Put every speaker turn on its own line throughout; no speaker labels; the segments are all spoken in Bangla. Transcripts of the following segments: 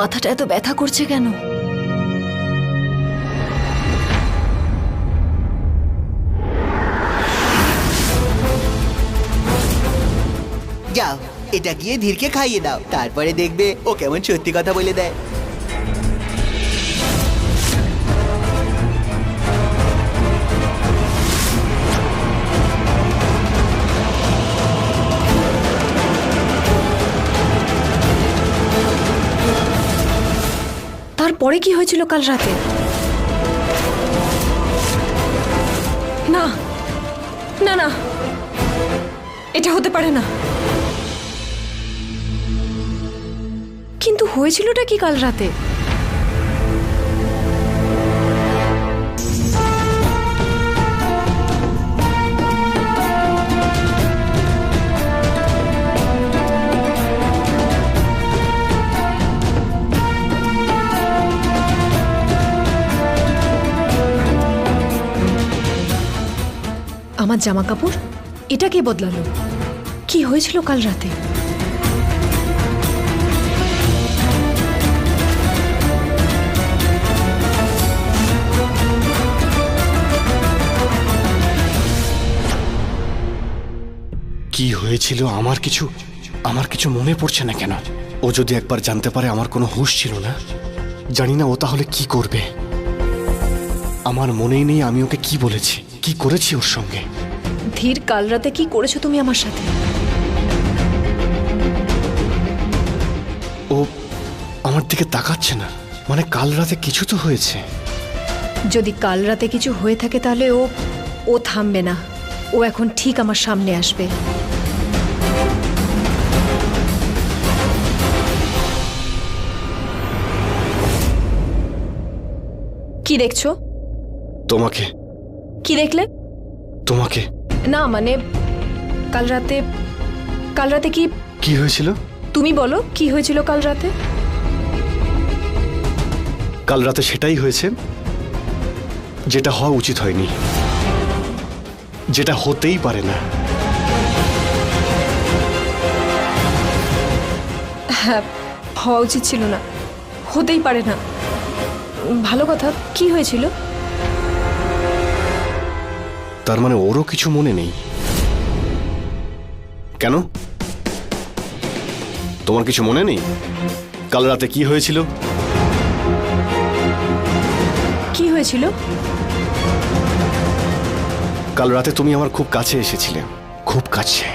মাথাটা এত ব্যথা করছে কেন?
যাও, এটা গিয়ে ধীরকে খাইয়ে দাও, তারপরে দেখবে ও কেমন সত্যি কথা বলে দেয়।
তারপরে কি হয়েছিল কাল রাতে? না না না, এটা হতে পারে না। কিন্তু হয়েছিলটা কি কাল রাতে? আমার জামা কাপড় এটা কে বদলালো? কি হয়েছিল কাল রাতে?
কি হয়েছিল আমার কিছু মনে পড়ছে না কেন? ও যদি একবার জানতে পারে আমার কোনো হুঁশ ছিল না, জানি না ও তাহলে কি করবে। আমার মনেই নেই আমি ওকে কি বলেছি, কি করেছি ওর সঙ্গে।
ধীর, কাল রাতে কি করেছো তুমি আমার সাথে?
ও আমার দিকে তাকাচ্ছে না, মানে কাল রাতে কিছু তো হয়েছে।
যদি কাল রাতে কিছু হয়ে থাকে তাহলে ও থামবে না। ও এখন ঠিক আমার সামনে আসবে। কি দেখছো?
তোমাকে।
কি দেখলে?
তোমাকে
না, মানে কাল রাতে
কি হয়েছিল?
তুমি বলো, কি হয়েছিল কাল রাতে?
কাল রাতে সেটাই হয়েছে যেটা হওয়া উচিত হয়নি, যেটা হতেই পারে না।
হ্যাঁ, হওয়া উচিত ছিল না, হতেই পারে না। ভালো কথা, কি হয়েছিল?
তার মানে ওরও কিছু মনে নেই? কেন, তোমার কিছু মনে নেই কাল রাতে কি হয়েছিল?
কি হয়েছিল?
কাল রাতে তুমি আমার খুব কাছে এসেছিলে, খুব কাছে।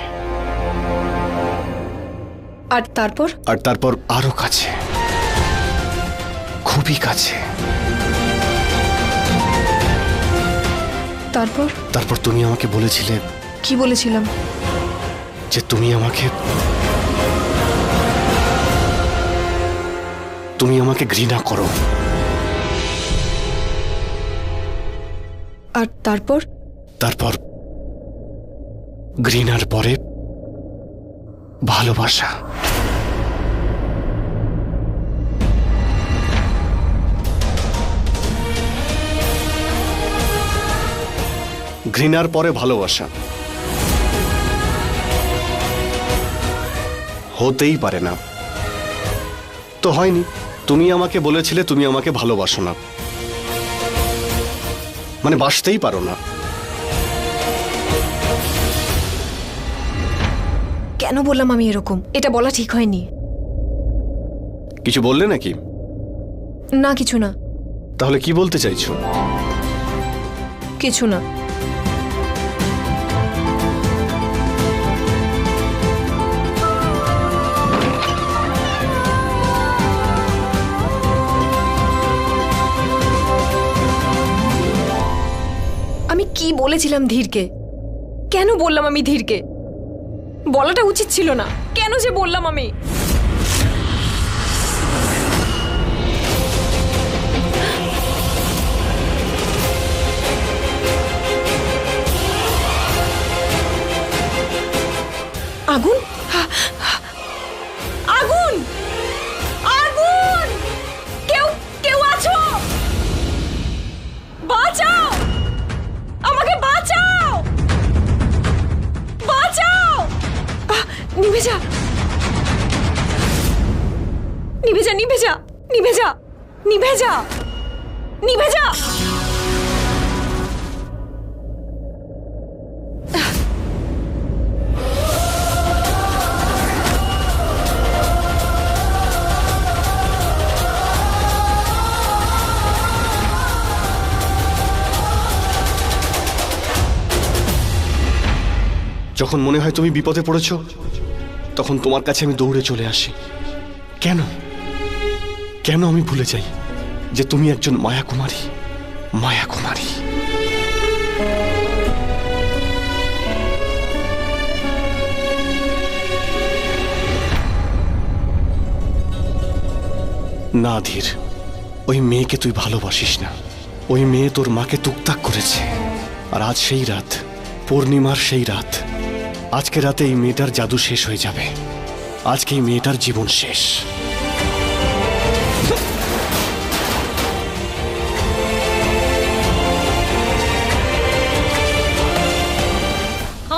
আর তারপর
আরো কাছে, খুবই কাছে। তারপর তুমি আমাকে বলেছিলে।
কি বলেছিলাম?
যে তুমি আমাকে ঘৃণা করো।
আর
তারপর ঘৃণার পরে ভালোবাসা। ঘৃণার পরে ভালোবাসা হতেই পারে না। তো হয়নি। তুমি আমাকে বলেছিলে তুমি আমাকে ভালোবাসো না, মানে বাসতেই পারো না।
কেন বললাম আমি এরকম? এটা বলা ঠিক হয়নি।
কিছু বললে নাকি?
না, কিছু না।
তাহলে কি বলতে চাইছো?
কিছু না। আমি কি বলেছিলাম ধীরকে? কেন বললাম আমি ধীরকে? বলাটা উচিত ছিল না। কেন যে বললাম আমি? আগুন, আগুন, আগুন! কেউ আছো? বাঁচাও আমাকে, বাঁচাও, বাঁচাও! নিভে যা, নিভে যা, নিভে যা। নিভে যা, নিভে যা, নিভে যা।
যখন মনে হয় তুমি বিপদে পড়েছো, তখন তোমার কাছে আমি দৌড়ে চলে আসি। কেন কেন আমি ভুলে যাই যে তুমি একজন মায়াকুমারী, মায়াকুমারী। না ধীর, ওই মেয়েকে তুই ভালোবাসিস না। ওই মেয়ে তোর মাকে তুকতাক করেছে। আর আজ সেই রাত, পূর্ণিমার সেই রাত। আজকে রাতে এই মেয়েটার জাদু শেষ হয়ে যাবে। আজকে এই মেয়েটার জীবন শেষ।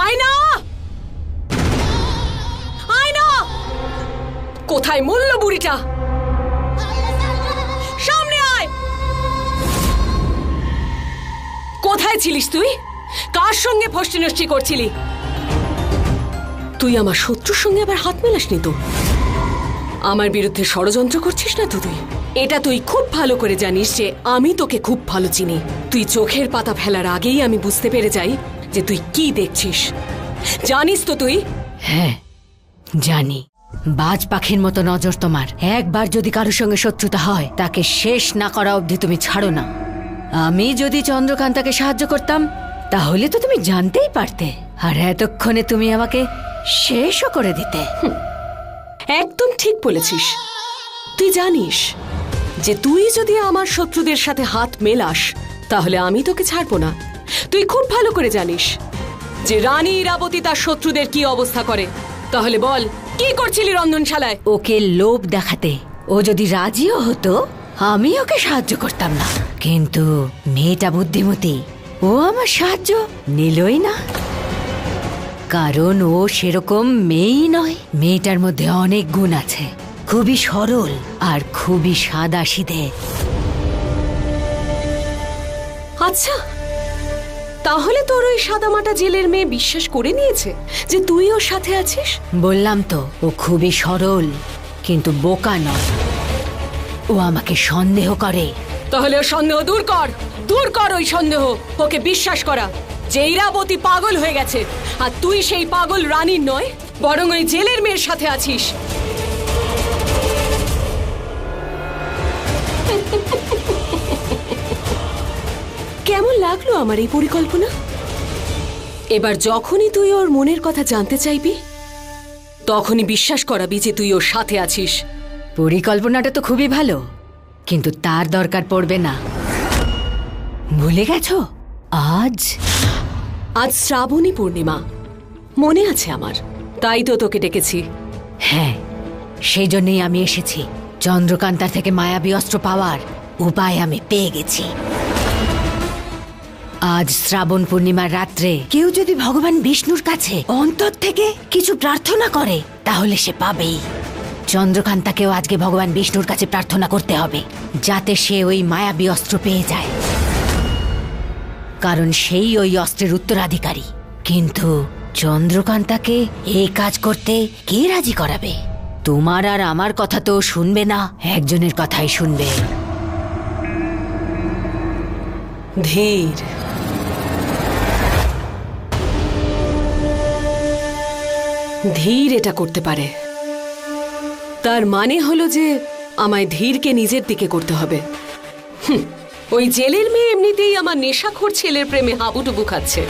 আয়না, আয়না, কোথায় মূল্য বুড়িটা? সামনে আয়। কোথায় ছিলিস তুই? কার সঙ্গে ফষ্টি নষ্টি করছিলি? তুই আমার শত্রুর সঙ্গে আবার হাত মেলাসনি তো? আমার বিরুদ্ধে ষড়যন্ত্র করছিস না তো তুই? এটা তুই খুব ভালো করে জানিস যে আমি তোকে খুব ভালো চিনি। তুই চোখের পাতা ফেলার আগেই আমি বুঝতে পেরে যাই যে তুই কি দেখছিস। জানিস তো তুই?
হ্যাঁ জানি। বাজ পাখির মতো নজর তোমার। একবার যদি কারোর সঙ্গে শত্রুতা হয়, তাকে শেষ না করা অবধি তুমি ছাড়ো না। আমি যদি চন্দ্রকান্তাকে সাহায্য করতাম, তাহলে তো তুমি জানতেই পারতে, আর এতক্ষণে তুমি আমাকে শেষও করে দিতে।
একদম ঠিক বলেছিস। তুই জানিস যে তুই যদি আমার শত্রুদের সাথে হাত মেলাস, তাহলে আমি তোকে ছাড়বো না। তুই খুব ভালো করে জানিস যে রানী ইরাবতী তার শত্রুদের কি অবস্থা করে। তাহলে বল, কি করছিলি রন্ধনশালায়?
ওকে লোভ দেখাতে। ও যদি রাজিও হতো, আমি ওকে সাহায্য করতাম না। কিন্তু মেয়েটা বুদ্ধিমতী, ও আমার সাহায্য নিলই না। কারণ ও সেরকম মেয়েই নয়। মেয়েটার মধ্যে অনেক গুণ আছে, খুবই সরল আর খুবই সাদাসিধে।
আচ্ছা, তাহলে তোর ওই সাদামাটা জেলের মেয়ে বিশ্বাস করে নিয়েছে যে তুই ওর সাথে আছিস?
বললাম তো, ও খুবই সরল কিন্তু বোকা নয়। ও আমাকে সন্দেহ করে।
তাহলে ও সন্দেহ দূর কর, দূর কর ওই সন্দেহ। ওকে বিশ্বাস করা যে ইরাবতী পাগল হয়ে গেছে, আর তুই সেই পাগল রানীর নয়, বরং ওই জেলের মেয়ের সাথে আছিস। কেমন লাগলো আমার এই পরিকল্পনা? এবার যখনই তুই ওর মনের কথা জানতে চাইবি, তখনই বিশ্বাস করাবি যে তুই ওর সাথে আছিস।
পরিকল্পনাটা তো খুবই ভালো, কিন্তু তার দরকার পড়বে না। ভুলে গেছো আজ
আজ শ্রাবণী পূর্ণিমা, মনে আছে আমার। তাই তো তোকে ডেকেছি।
হ্যাঁ, সেই জন্যই আমি এসেছি। চন্দ্রকান্তার থেকে মায়াবী অস্ত্র পাওয়ার উপায় আমি পেয়ে গেছি। আজ শ্রাবণ পূর্ণিমার রাত্রে কেউ যদি ভগবান বিষ্ণুর কাছে অন্তর থেকে কিছু প্রার্থনা করে, তাহলে সে পাবেই। চন্দ্রকান্তাকেও আজকে ভগবান বিষ্ণুর কাছে প্রার্থনা করতে হবে, যাতে সে ওই মায়াবী অস্ত্র পেয়ে যায়, কারণ সেই ওই অস্ত্রের উত্তরাধিকারী। কিন্তু চন্দ্রকান্তাকে এই কাজ করতে কে রাজি করাবে? তোমার আর আমার কথা তো শুনবে না, একজনের কথাই শুনবে।
ধীর, ধীর এটা করতে পারে। তার মানে হলো যে আমায় ধীরকে নিজের দিকে করতে হবে। ওই জেলের মেয়ে এমনিতেই আমার নেশাখোর ছেলের প্রেমে হাবুডুবু খাচ্ছে।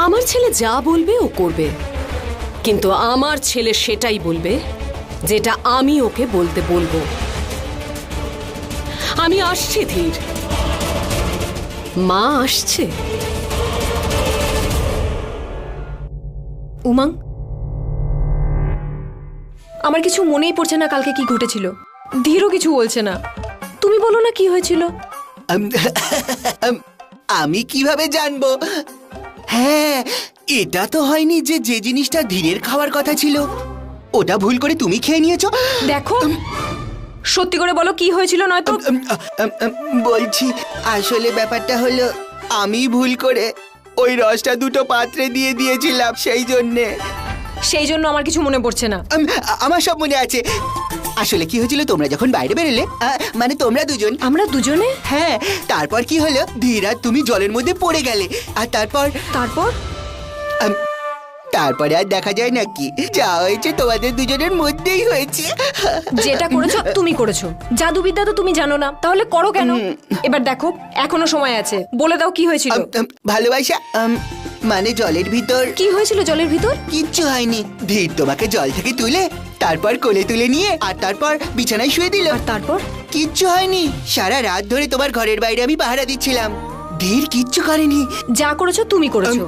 আমার ছেলে যা বলবে ও করবে, কিন্তু আমার ছেলে সেটাই বলবে যেটা আমি ওকে বলতে বলবো। আমি আসছি ধীর, মা আসছে।
উমাং, আমার কিছু মনেই পড়ছে না কালকে কি ঘটেছিল। ধীরও কিছু বলছে না। তুমি বলো না কি হয়েছিল।
আমি কিভাবে জানবো? হ্যাঁ, এটা তো হয়নি যে যে জিনিসটা ধীরের খাওয়ার কথা ছিল ওটা ভুল করে তুমি খেয়ে নিয়েছো।
দেখো, সত্যি করে বলো কি হয়েছিল, নয়তো
বলছি আসলে ব্যাপারটা হলো আমি ভুল করে ওই রসটা দুটো পাত্রে দিয়ে দিয়েছিলাম,
সেই জন্য আমার কিছু মনে পড়ছে না।
আমার সব মনে আছে। আসলে কি হয়েছিল, তোমরা যখন বাইরে বেরোলে, মানে তোমরা দুজন,
আমরা দুজনে?
হ্যাঁ, তারপর কি হলো, ধীর আর তুমি জলের মধ্যে পড়ে গেলে, আর তারপর তারপরে আর দেখা যায় নাকি, যা হয়েছে তোমাদের দুজনের মধ্যেই হয়েছে।
যেটা করেছো তুমি করেছো, জাদুবিদ্যা তো তুমি জানো না, তাহলে করো কেন? এবার দেখো এখনো সময় আছে, বলে দাও কি হয়েছিল।
ভালোবাসা, মানে জলের ভিতর।
কি হয়েছিল জলের ভিতর?
কিচ্ছু হয়নি। ধীর তোমাকে জল থেকে তুলে তারপর কোলে তুলে নিয়ে আর তারপর বিছানায় শুয়ে দিল।
আর তারপর?
কিচ্ছু হয়নি। সারা রাত ধরে তোমার ঘরের বাইরে আমি পাহারা দিচ্ছিলাম। ধীর কিচ্ছু করেনি।
যা করেছো তুমি করেছো,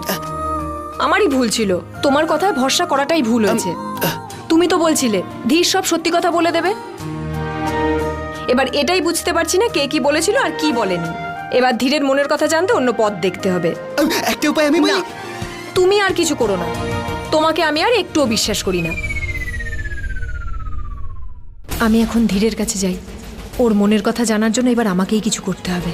আমারই ভুল ছিল। তোমার কথায় ভরসা করাটাই ভুল হয়েছে। তুমি তো বলছিলে ধীর সব সত্যি কথা বলে দেবে। এবার এটাই বুঝতে পারছি না কে কি বলেছিল আর কি বলেনি। এবার ধীরের মনের কথা জানতে অন্য পথ দেখতে হবে।
একটা উপায় আমি বলি।
তুমি আর কিছু করো না, তোমাকে আমি আর একটুও বিশ্বাস করি না। আমি এখন ধীরের কাছে যাই, ওর মনের কথা জানার জন্য এবার আমাকেই কিছু করতে হবে।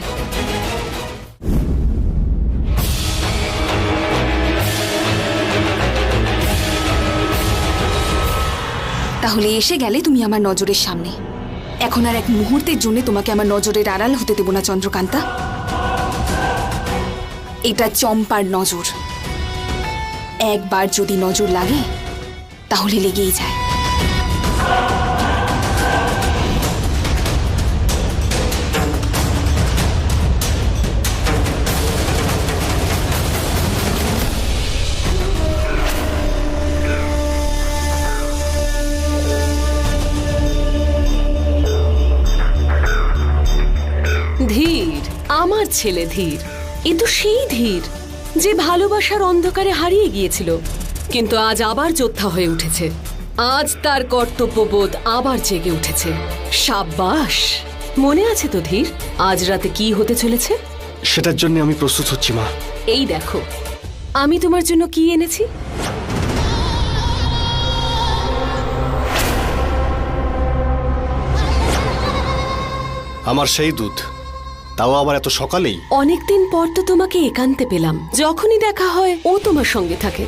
তাহলে এসে গেলে তুমি আমার নজরের সামনে। এখন আর এক মুহূর্তের জন্য তোমাকে আমার নজরের আড়াল হতে দেব না চন্দ্রকান্তা। এটা চম্পার নজর, একবার যদি নজর লাগে তাহলে লেগেই যায়।
ধীর, আমার ছেলে ধীর, এ তো সেই ধীর যে ভালোবাসার অন্ধকারে হারিয়ে গিয়েছিল, কিন্তু আজ আবার যোদ্ধা হয়ে উঠেছে। আজ তার কর্তব্যবোধ আবার জেগে উঠেছে। সাব্বাস। মনে আছে তো ধীর আজ রাতে কি হতে চলেছে?
সেটার জন্য আমি প্রস্তুত হচ্ছি মা।
এই দেখো আমি তোমার জন্য কি এনেছি।
আমার সেই দুধ, তাও আবার এত সকালেই।
অনেকদিন পর তো তোমাকে একান্তে পেলাম, যখনই দেখা হয় ও তোমার সঙ্গে থাকে।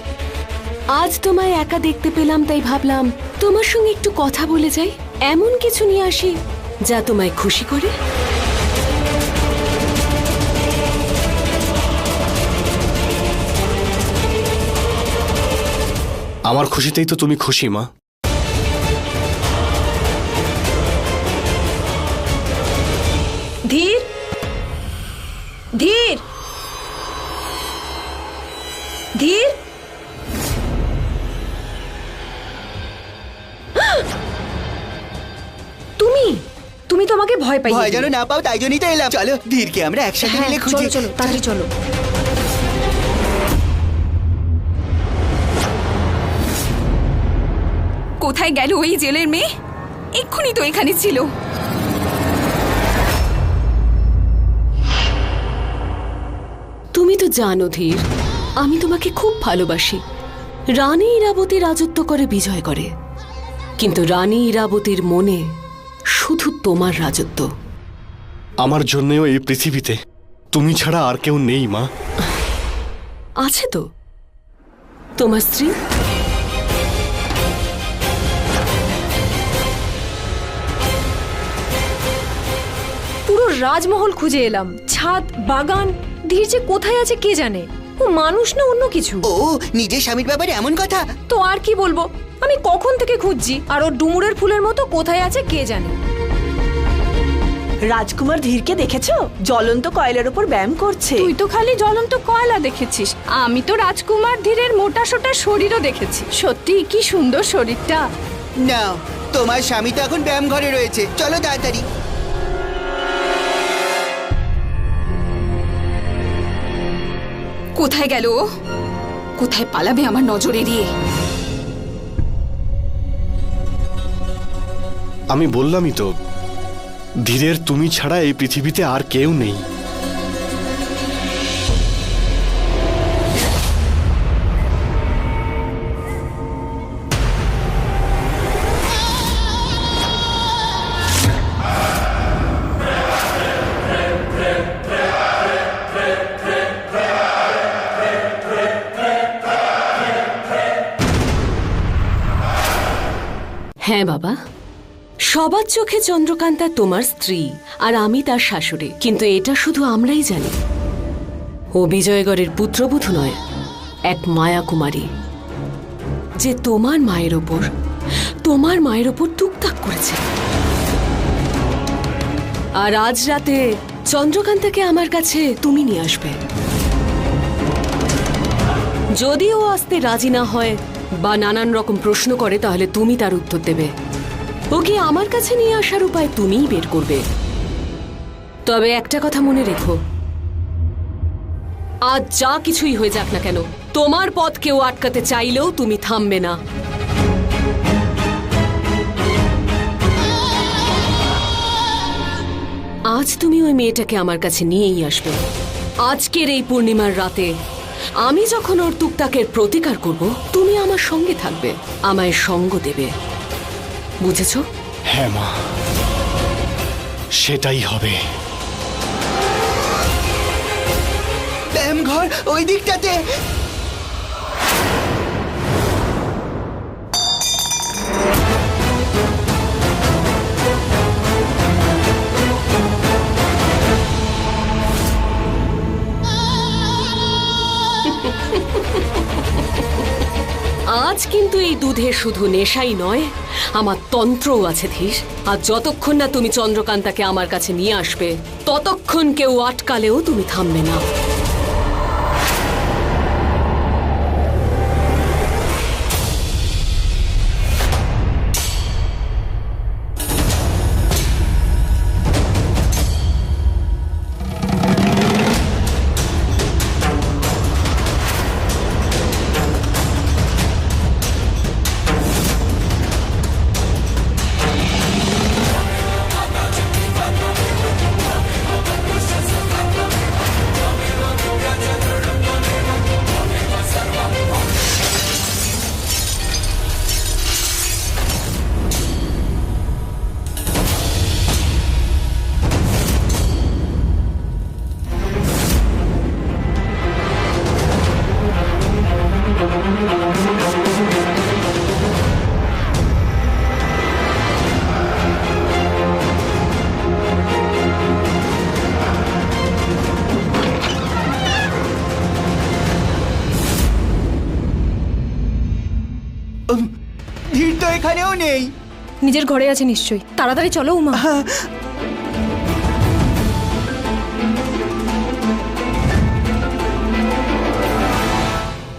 আজ তোমায় একা দেখতে পেলাম, তাই ভাবলাম তোমার সঙ্গে একটু কথা বলে যাই, এমন কিছু নিয়ে আসি যা তোমায় খুশি করে।
আমার খুশিতেই তো তুমি খুশি মা।
ধীর, ধীর, ধীর, তুমি তুমি তো আমাকে ভয় পাই।
ভয় যেন না পাও, তাই জন্যই তো এলাম। চলো ধীরকে আমরা একসাথে মিলে খুঁজি।
চলো তাড়াতাড়ি চলো।
কোথায় গেল ওই জেলের মেয়ে? এক্ষুনি তো এখানে ছিল।
তুমি তো জানো ধীর আমি তোমাকে খুব ভালোবাসি। রানী ইরাবতী রাজত্ব করে বিজয় করে, কিন্তু রানী ইরাবতীর মনে শুধু তোমার রাজত্ব।
আমার জন্যও এই পৃথিবীতে তুমি ছাড়া আর কেউ নেই মা।
আছে তো তোমার স্ত্রী।
পুরো রাজমহল খুঁজে এলাম, ছাদ, বাগান। ধীর যে কোথায় আছে কে জানে। ও মানুষ না অন্য কিছু।
ও নিজের স্বামীর ব্যাপারে এমন কথা।
তো আর কি বলবো, আমি কখন থেকে খুঁজছি, আর ও ডুমুরের ফুলের মতো কোথায় আছে কে জানে।
রাজকুমার ধীরকে দেখেছো? জ্বলন্ত কয়লার উপর ব্যায়াম করছে।
তুই তো খালি জ্বলন্ত কয়লা দেখেছিস, আমি তো রাজকুমার ধীরের মোটা সোটা শরীরও দেখেছি। সত্যি কি সুন্দর শরীরটা।
না, তোমার স্বামী তো এখন ব্যায়াম ঘরে রয়েছে। চলো তাড়াতাড়ি।
কোথায় গেল ও? কোথায় পালাবে আমার নজর এড়িয়ে?
আমি বললামই তো, ধীরের তুমি ছাড়া এই পৃথিবীতে আর কেউ নেই।
হ্যাঁ বাবা, সবার চোখে চন্দ্রকান্তা তোমার স্ত্রী আর আমি তার শাশুড়ি, কিন্তু এটা শুধু আমরাই জানি ও বিজয়গড়ের পুত্রবধূ নয়, এক মায়া কুমারী, যে তোমার মায়ের ওপর টুকটাক করেছে। আর আজ রাতে চন্দ্রকান্তাকে আমার কাছে তুমি নিয়ে আসবে। যদি ও আসতে রাজি না হয় বা নানান রকম প্রশ্ন করে, তাহলে তুমি তার উত্তর দেবে। ওকে আমার কাছে নিয়ে আসার উপায় তুমিই বের করবে। তবে একটা কথা মনে রেখো, আজ যা কিছুই হয়ে যাক না কেন, তোমার পথ কেউ আটকাতে চাইলেও তুমি থামবে না। আজ তুমি ওই মেয়েটাকে আমার কাছে নিয়েই আসবে। আজকের এই পূর্ণিমার রাতে আমি যখন ওর টুকটাকের প্রতিকার করব, তুমি আমার সঙ্গে থাকবে, আমায় সঙ্গ দেবে। বুঝেছো?
হ্যাঁ মা, সেটাই হবে।
ব্যায়াম ঘর ওই দিকটাতে।
আজ কিন্তু এই দুধে শুধু নেশাই নয়, আমার তন্ত্রও আছে ধীর। আর যতক্ষণ না তুমি চন্দ্রকান্তাকে আমার কাছে নিয়ে আসবে, ততক্ষণ কেউ আটকালেও তুমি থামবে না।
ধীর তো এখানেও নেই।
নিজের ঘরে আছে নিশ্চয়ই। তাড়াতাড়ি চলো উমা।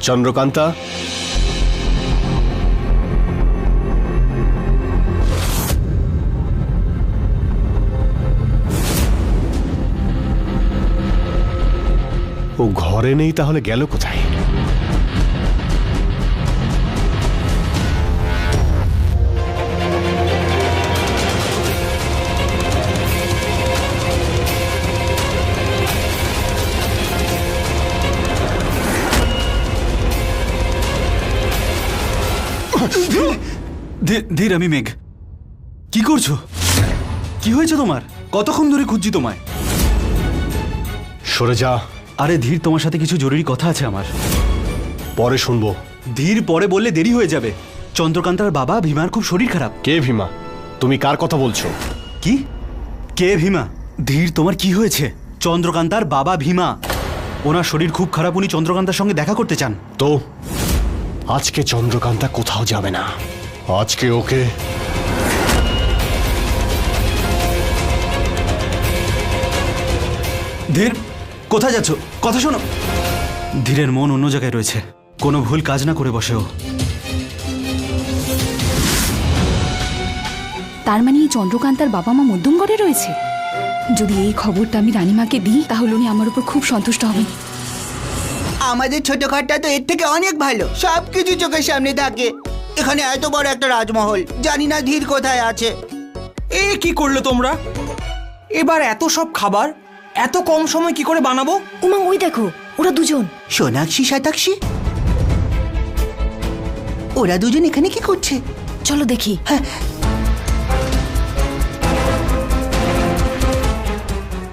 চন্দ্রকান্তা, ও ঘরে নেই, তাহলে গেল কোথায়?
ধীর, আমি মেঘ। কি করছো? কি হয়েছে তোমার? কতক্ষণ ধরে খুঁজছি তোমায়।
সরে যা।
আরে ধীর, তোমার সাথে কিছু জরুরি কথা আছে আমার।
পরে শুনবো।
ধীর, পরে বললে দেরি হয়ে যাবে। চন্দ্রকান্তার বাবা ভীমার খুব শরীর খারাপ।
কে ভীমা? তুমি কার কথা বলছো?
কি? কে ভীমা? ধীর, তোমার কি হয়েছে? চন্দ্রকান্তার বাবা ভীমা, ওনার শরীর খুব খারাপ, উনি চন্দ্রকান্তার সঙ্গে দেখা করতে চান।
তো আজকে চন্দ্রকান্তা কোথাও যাবে না। আজকে ওকে
ধীর, কোথায় যাচ্ছ? কথা শোনো। ধীরের মন অন্য জায়গায় রয়েছে, কোনো ভুল কাজ না করে বসে ও।
তার মানে এই চন্দ্রকান্তার বাবা মা মধ্যমগড়ে রয়েছে। যদি এই খবরটা আমি রানীমাকে দিই, তাহলে উনি আমার উপর খুব সন্তুষ্ট হবেন।
আমাদের ছোটখাটটা তো এর থেকে অনেক ভালো, সবকিছু চোখের সামনে থাকে। এখানে এত বড় একটা রাজমহল, জানি না ধীর কোথায় আছে।
এ কি করলে তোমরা? এবার এত সব খাবার এত কম সময় কি করে বানাবো?
উমা, ওই দেখো, ওরা দুজন।
সোনাক্ষী শতাক্ষী, ওরা দুজন এখানে কি করছে?
চলো দেখি।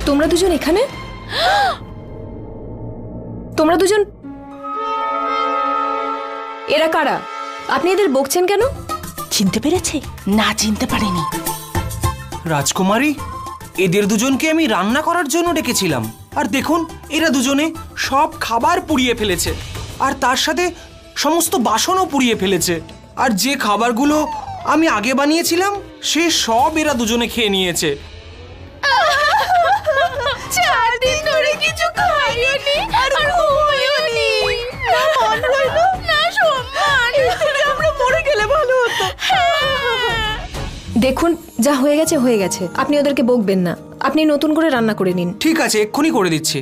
তোমরা দুজন এখানে? তোমরা দুজন? এরা কারা? আপনি এদের বকছেন কেন?
ছি
চিনতে পেরেছে? না, চিনতে পারেনি।
রাজকুমারী, এদের দুজনকে আমি রান্না করার জন্য ডেকেছিলাম, আর দেখুন এরা দুজনে সব খাবার পুড়িয়ে ফেলেছে, আর তার সাথে সমস্ত বাসনও পুড়িয়ে ফেলেছে। আর যে খাবারগুলো আমি আগে বানিয়েছিলাম সে সব এরা দুজনে খেয়ে নিয়েছে।
4 দিন ধরে কিছু খাইনি আর ঘুমোইনি। না মন রইলো, না সম্মান।
আমরা মরে গেলে ভালো হতো।
দেখুন, যা হয়ে গেছে হয়ে গেছে, আপনি ওদেরকে বকবেন না। আপনি নতুন করে রান্না করে নিন।
ঠিক আছে, এক্ষুনি করে দিচ্ছি।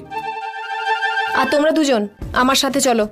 আর তোমরা দুজন আমার সাথে চলো।